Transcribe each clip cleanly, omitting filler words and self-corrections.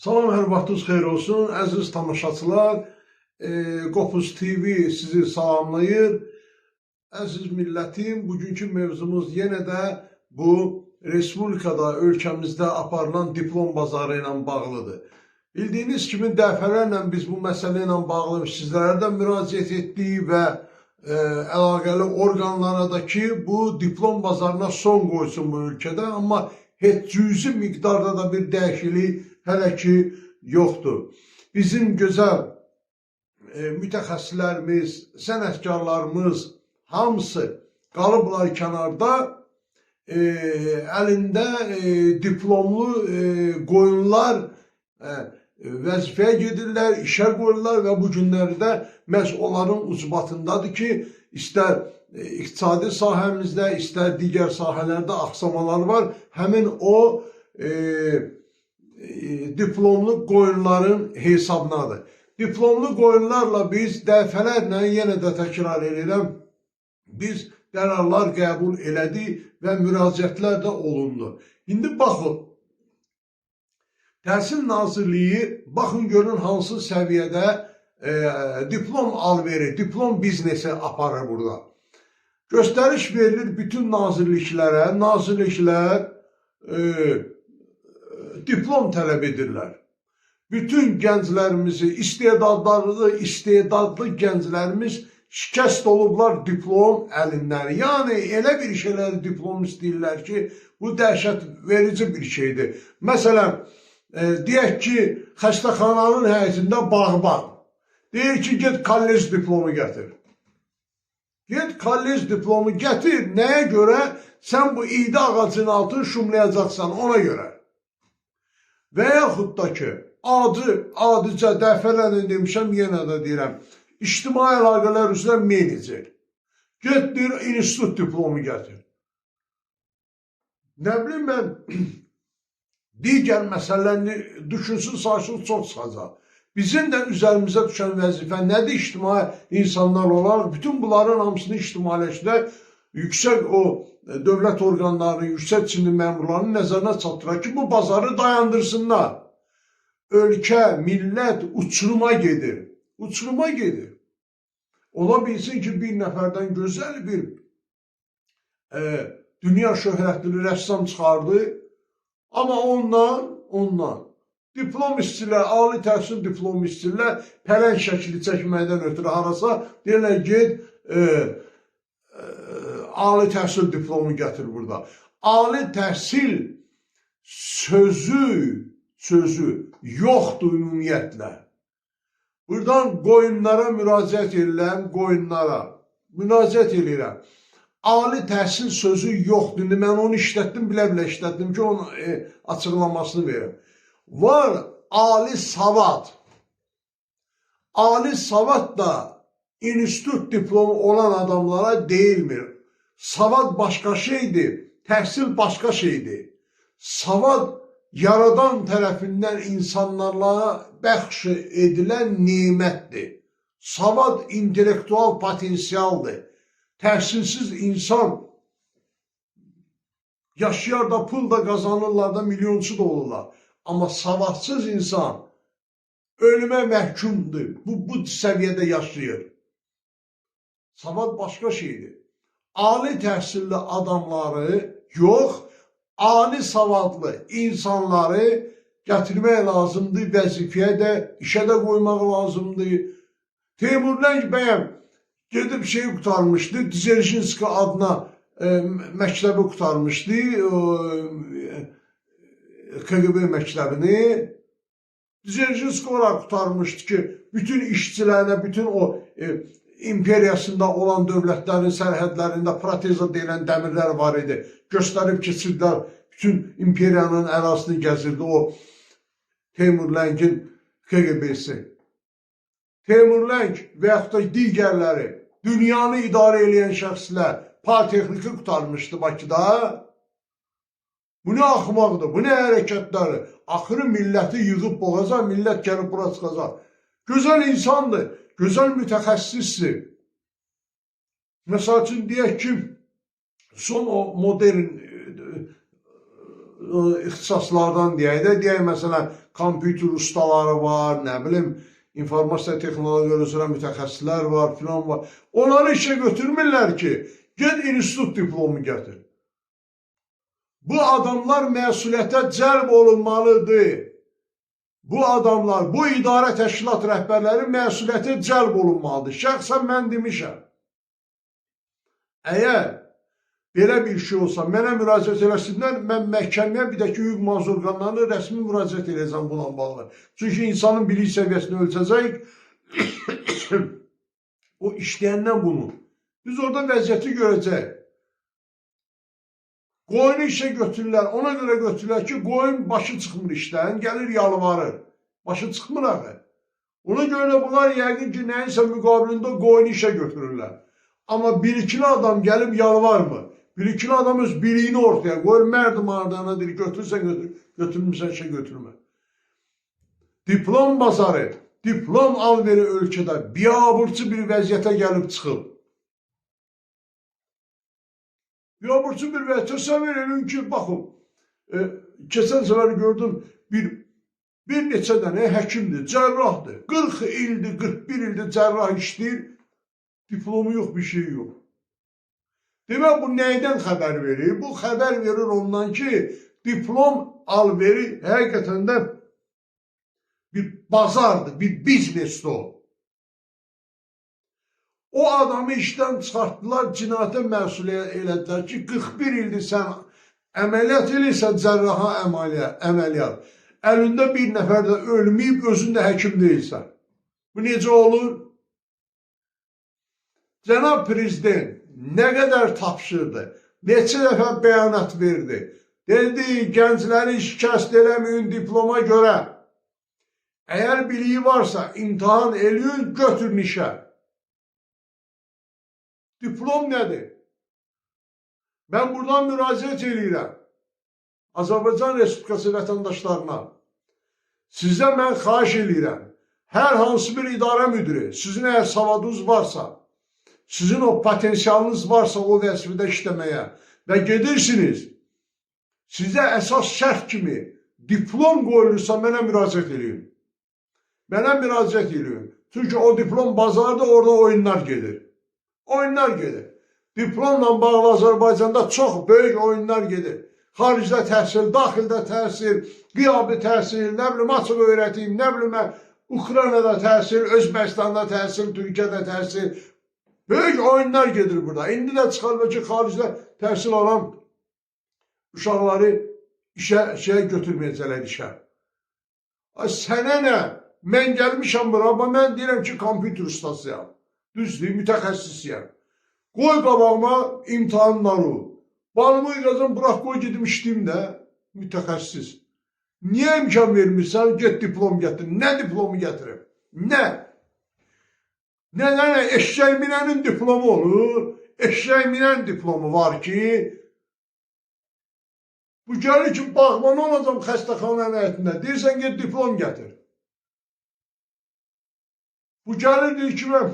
Salam, hər vaxtınız xeyir olsun. Əziz tamaşaçılar, Qopuz TV sizi salamlayır. Əziz millətim, bugünkü mevzumuz yenə də bu Respublikada, ölkəmizdə aparılan diplom bazarı ilə bağlıdır. Bildiyiniz kimi dəfələrlə biz bu məsələ ilə bağlı sizlərə də müraciət etdik və əlaqəli orqanlara da ki, bu diplom bazarına son qoysun bu ölkədə, amma heç cüzi miqdarda da bir dəyişiklik hələ ki yoxdur. Bizim gözəl mütəxəssislərimiz, sənətkarlarımız hamısı qalıblar kənarda, əlində diplomlu qoyunlar vəzifəyə gedirlər, işə qoyurlar və bu günlərdə məhz onların ucbatındadır ki, istər iqtisadi sahəmizdə, istər digər sahələrdə axsamalar var. Həmin o diplomlu qoyunların hesabınadır. Diplomlu qoyunlarla biz dəfələrlə yenə də təkrar edirəm, biz qərarlar qəbul elədik və müraciətlər də olundu. İndi baxın, Təhsil Nazirliyi, baxın görün hansı səviyyədə diplom alveri, diplom biznesi aparır burada. Göstəriş verilir bütün nazirliklərə, nazirliklər diplom tələb edirlər. Bütün gənclərimizi, istedadlı gənclərimiz şikəst olublar diplom əlindən. Yəni, elə bir şeyləri diplom istəyirlər ki, bu dəhşət verici bir şeydir. Məsələn, deyək ki, xəstəxananın həyətində bağban. Deyir ki, get kollec diplomu gətir. Get kollec diplomu gətir. Nəyə görə? Sən bu iydə ağacının altını şumlayacaqsan ona görə. Və yaxud da ki, adicə dəfələrlə demişəm, yenə də deyirəm, ictimai əlaqələr üzrə menecer. Get, deyir, institut diplomu gətir. Nə bilim mən, digər məsələlərini düşünsün, saysın, çox çıxacaq. Bizim də üzərimizə düşən vəzifə nədir? İctimai insanlar olaraq, bütün bunların hamısını ictimailəşdirək, yüksək o dövlət orqanlarının, yüksək çinli məmurlarının nəzərinə çatdıraq ki, bu bazarı dayandırsınlar. Ölkə, millət uçuruma gedir. Uçuruma gedir. Ola bilsin ki, bir nəfərdən gözəl bir dünya şöhrətli rəssam çıxardı. Amma ondan diplom istəyirlər, ali təhsil diplom istəyirlər, pələng şəkili çəkməkdən ötürü harasa, deyirlər, get, ali təhsil diplomu gətir burada. Ali təhsil sözü yoxdur ümumiyyətlə. Buradan qoyunlara müraciət edirəm, Ali təhsil sözü yoxdur. İndi mən onu işlətdim, bilə-bilə işlətdim ki, onun açıqlamasını verim. Var ali savad. Ali savad da institut diplomu olan adamlara deyilmir. Savad başqa şeydir, təhsil başqa şeydir. Savad yaradan tərəfindən insanlara bəxş edilən nimətdir. Savad intellektual potensialdır. Təhsilsiz insan yaşayar da, pul da qazanırlar da, milyonçu da olurlar. Amma savadsız insan ölümə məhkumdur. Bu səviyyədə yaşayır. Savad başqa şeydir. Ali təhsilli adamları yox, ali savadlı insanları gətirmək lazımdır, vəzifəyə də, işə də qoymaq lazımdır. Teymurləng bəyəm gedib şeyi qutarmışdı, Dzerjinski adına məktəbi qutarmışdı, KGB məktəbini. Dzerjinski oraya qutarmışdı ki, bütün işçilərlə, bütün o imperiyasında olan dövlətlərin sərhədlərində proteza deyilən dəmirlər var idi. Göstərib keçirdilər, bütün imperiyanın ərazisini gəzirdi o Teymurləngin KGB-si. Teymurləng və yaxud da digərləri, dünyanı idarə edən şəxslər Politexniki qutarmışdı Bakıda. Bu nə axmaqdır, bu nə hərəkətləri? Axırı milləti yığıb boğacaq, millət gəlib bura çıxacaq. Gözəl insandır, gözəl mütəxəssisdir. Məsəl üçün deyək ki, son o modern ixtisaslardan deyək məsələn, kompüter ustaları var, nə bilim, informasiya texnologiyaları üzrə mütəxəssislər var, filan var. Onları işə götürmürlər ki, get institut diplomu gətir. Bu adamlar məsuliyyətə cəlb olunmalıdır. Bu adamlar, bu idarə təşkilat rəhbərləri məsuliyyətə cəlb olunmalıdır. Şəxsən mən demişəm. Əgər belə bir şey olsa, mənə müraciət eləsinlər, mən məhkəməyə bir də ki, hüquq mühafizə orqanlarına rəsmi müraciət edəcəm buna bağlı. Çünki insanın bilik səviyyəsini ölçəcək, o işləyəndən bunu. Biz orada vəziyyəti görəcək. Qoyunu işə götürürlər, ona görə götürürlər ki, qoyun başı çıxmır işdən, gəlir yalvarır. Başı çıxmır axı. Ona görə bunlar yəqin ki, nəyinsə müqabilində qoyunu işə götürürlər. Amma birikili adam gəlib yalvarmır. Birikili adam öz biliyini ortaya qoyur, mərdim ardana deyir, götürsən götür, götürmürsən şey götürmə. Diplom bazarı, diplom alveri ölkədə biabırçı bir vəziyyətə gəlib çıxıb. Biabırçı bir vəziyyətə təsəvvür edin ki, baxın, keçən səfər gördüm, bir neçə dənə həkimdir, cərrahdır, 40 ildir, 41 ildir cərrah işləyir, diplomu yox, bir şey yox. Demək, bu nəydən xəbər verir? Bu xəbər verir ondan ki, diplom alveri həqiqətən də bir bazardır, bir biznesdir o. O adamı işdən çıxartdılar, cinayətə məsuliyyət elədilər ki, 41 ildir sən əməliyyat eləyirsən, cərraha əməliyyat. Əlində bir nəfər də ölməyib, özün də həkim deyilsən. Bu necə olur? Cənab Prezident nə qədər tapşırdı, neçə dəfə bəyanat verdi. Dedi, gəncləri şikəst eləməyin diploma görə. Əgər biliyi varsa, imtahan eləyin, götürün işə. Diplom nədir? Mən buradan müraciət eləyirəm. Azərbaycan Respublikası vətəndaşlarına. Sizə mən xahiş eləyirəm. Hər hansı bir idarə müdürü, sizin əgər savadınız varsa, sizin o potensialınız varsa o vəzifədə işləməyə və gedirsiniz, sizə əsas şərt kimi diplom qoyulursa mənə müraciət edin. Mənə müraciət edin. Çünki o diplom bazarda orada oyunlar gedir. Oyunlar gedir. Diplomla bağlı Azərbaycanda çox böyük oyunlar gedir. Xaricdə təhsil, daxildə təhsil, qiyabi təhsil, nə bilim açıq öyrətim, nə bilim Ukraynada təhsil, Özbəkistanda təhsil, Türkiyədə təhsil. Böyük oyunlar gedir burada. İndi də çıxarılır ki, xaricdə təhsil alan uşaqları işə götürməyəcəklər işə. Sənə nə? Mən gəlmişəm bura, amma mən deyirəm ki, kompüter ustasıyam. Düzdür, mütəxəssisiyəm. Qoy qabağıma imtihanları. Balımı yığacam, bırak qoy gedim işləyim də, mütəxəssis. Niyə imkan vermirsən? Get diplom gətir. Nə diplomu gətirim? Nə? Nə? Eşşək minənin diplomu olur. Eşşək minənin diplomu var ki, bu gəlir ki, bağman olacam xəstəxananın həyətində. Deyirsən, get diplom gətir. Bu gəlir, deyir ki, mən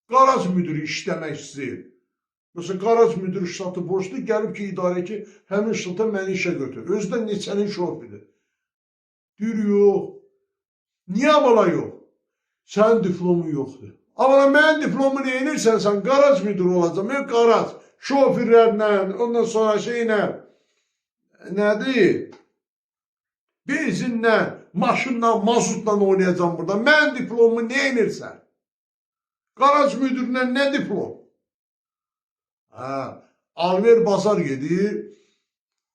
qaraj müdürü işləmək istəyir. Yoxsa qaraj müdürü ştatı borçlu, gəlib ki, idarə ki, həmin ştata məni işə götür. Özdən neçənin şofidir. Deyir, yox. Niyə abala yox? Sənin diplomun yoxdur. Abala, mənim diplomu neyinirsən, sən qaraj müdürü olacaq. Mən qaraj, şofirlərlə, ondan sonra şeylə, nədir? Benzinlə, maşınla, mazutla oynayacam burada. Mənim diplomu neyinirsən? Qaraj müdürünə nə diplom? Alver bazar gedir,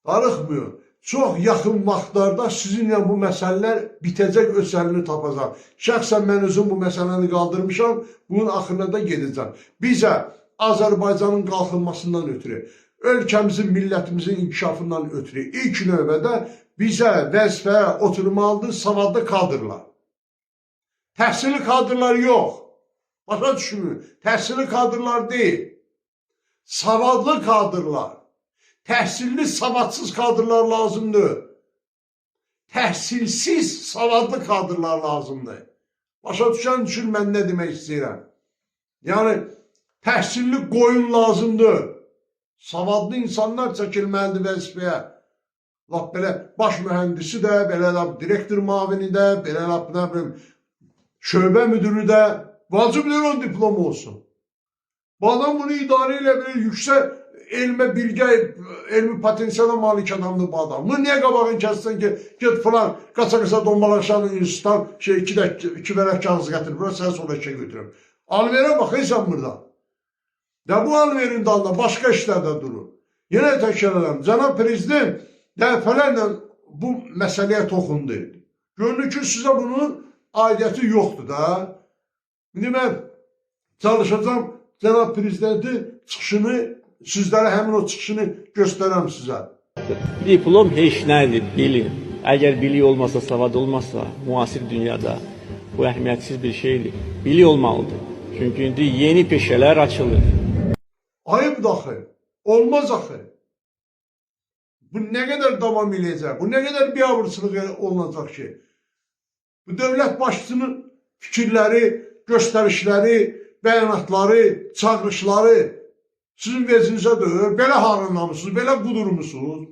darıxmıyor. Çox yaxın vaxtlarda sizinlə bu məsələlər bitəcək, öz əlini tapacaq. Şəxsən mən özüm bu məsələni qaldırmışam, bunun axırına da gedəcəm. Bizə Azərbaycanın qalxınmasından ötürü, ölkəmizin, millətimizin inkişafından ötürü ilk növbədə bizə vəzifəyə oturmalıdır savadlı kadrlar. Təhsili kadrlar yox. Başa düşmür, təhsili kadrlar deyil. Savadlı kadrlar. Təhsilli, savadsız kadrlar lazımdır. Təhsilsiz, savadlı kadrlar lazımdır. Başa düşən üçün mən nə demək istəyirəm? Yəni, təhsilli qoyun lazımdır. Savadlı insanlar çəkilməlidir vəzifəyə. Lap belə baş mühəndisi də, belə lap direktor mavini də, belə lap nə bilim şöbə müdürü də vacibdir onun diplomu olsun. Bu adam bunu idarə elə bilir, yüksək elmə bilgə, elmi potensiala malik adamdır bu adam. Bunu niyə qabağını kəssən ki, get filan, qaça-qaça dombalaşanın institutdan iki vərək kağızı gətir, bura sənə sonra şey götürüm. Alverə baxıysan burada. Və bu alverin dalında başqa işlər də durur. Yenə təkrar edirəm, cənab prezident dəfələrlə bu məsələyə toxundu. Görünür ki, sizə bunun aidiyyəti yoxdur da. İndi mən çalışacağım cənab prezidentin çıxışını, sizlərə həmin o çıxışını göstərəm sizə. Diplom heç nədir, bilim. Əgər bilik olmasa, savad olmasa, müasir dünyada bu əhəmiyyətsiz bir şeydir. Bilik olmalıdır. Çünki indi yeni peşələr açılır. Ayıp daxı, olmaz axı. Bu nə qədər davam edəcək, bu nə qədər biabırçılıq olunacaq ki. Bu dövlət başçısının fikirləri, göstərişləri, bəyanatları, çağırışları sizin vecinizə deyir, belə harınlamışsınız, belə qudurmuşsunuz.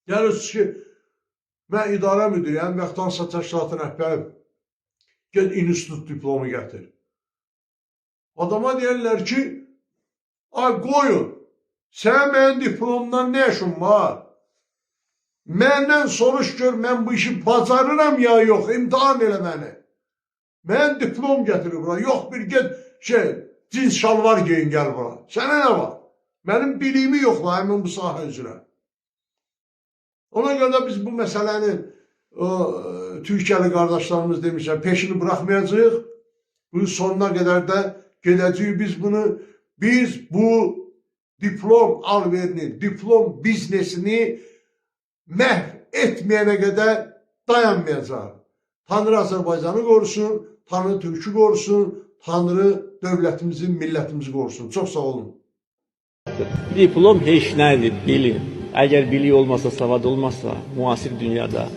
Gəlirsiniz ki, mən idarə müdürüyəm, Vəqtansa təşkilatı rəhbəri, get institut diplomu gətir. Adama deyirlər ki, ay qoyun, sən mənim diplomdan nə işin var? Məndən soruş gör, mən bu işi bacarıram ya yox, imtihan elə məni. Mən diplom gətirir bura, yox bir get cins şalvar giyin gəl bura. Sənə nə var? Mənim biliyimi yoxla həmin bu sahə üzrə. Ona görə biz bu məsələnin Türkiyəli qardaşlarımız demişlər, peşini buraxmayacaq. Bu sonuna qədər də gedəcəyik biz bunu. Biz bu diplom alverini, diplom biznesini məhv etməyənə qədər dayanmayacaq. Tanrı Azərbaycanı qorusun, Tanrı Türkü qorusun, Tanrı dövlətimizi, millətimizi qorusun. Çox sağ olun. Diplom heç nədir, bilim. Əgər bilik olmasa, savad olmasa, müasir dünyada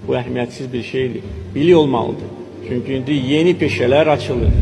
bu əhəmiyyətsiz bir şeydir. Bilik olmalıdır. Çünki indi yeni peşələr açılır.